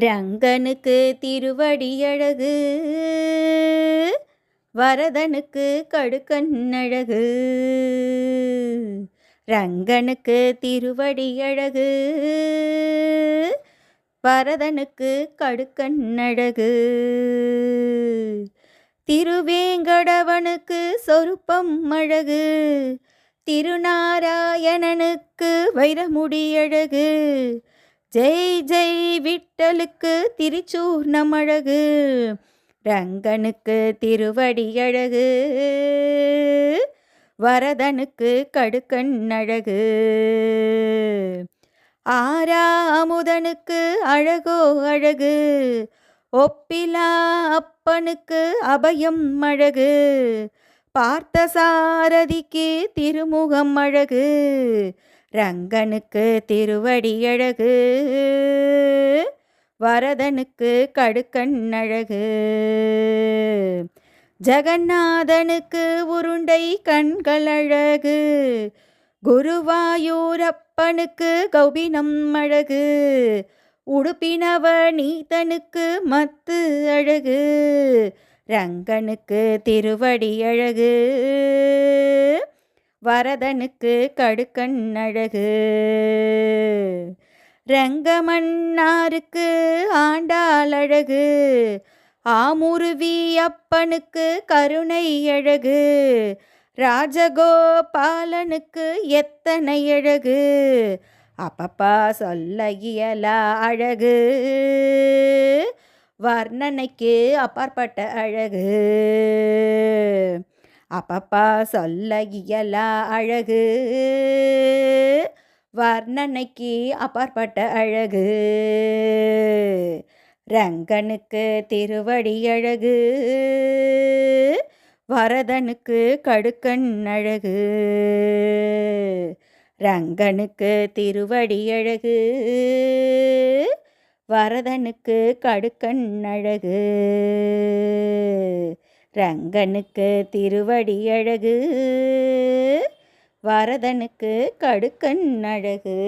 ரங்கனுக்கு திருவடியழகு, வரதனுக்கு கடுக்கண்ணழகு. ரங்கனுக்கு திருவடியழகு, வரதனுக்கு கடுக்கண்ணழகு. திருவேங்கடவனுக்கு சொருப்பம் அழகு, திருநாராயணனுக்கு வைரமுடியழகு. ஜெய் ஜெய் விட்டலுக்கு திரிச்சூர்ணம் அழகு. ரங்கனுக்கு திருவடியழகு, வரதனுக்கு கடுக்கண் அழகு. ஆறாமுதனுக்கு அழகோ அழகு, ஒப்பிலா அப்பனுக்கு அபயம் அழகு. பார்த்தசாரதிக்கு திருமுகம் அழகு. ரங்கனுக்கு திருவடியழகு, வரதனுக்கு கடுக்கண் அழகு. ஜெகநாதனுக்கு உருண்டை கண்கள் அழகு. குருவாயூரப்பனுக்கு கௌபினம் அழகு. உடுப்பினவநீதனுக்கு மத்து அழகு. ரங்கனுக்கு திருவடியழகு, வரதனுக்கு கடுக்கண் அழகு. ரங்கமன்னாருக்கு ஆண்டாள் அழகு. ஆமுருவி அப்பனுக்கு கருணை அழகு. ராஜகோபாலனுக்கு எத்தனை அழகு. அப்பப்பா சொல்ல இயலா அழகு. வர்ணனைக்கு அப்பாற்பட்ட அழகு. அப்பப்பா சொல்ல இயலா அழகு. வர்ணனைக்கு அப்பாற்பட்ட அழகு. ரங்கனுக்கு திருவடியழகு, வரதனுக்கு கடுக்கண் அழகு. ரங்கனுக்கு திருவடியழகு, வரதனுக்கு கடுக்கண் அழகு. ரங்கனுக்கு திருவடியழகு, வரதனுக்கு கடுக்கண் அழகு.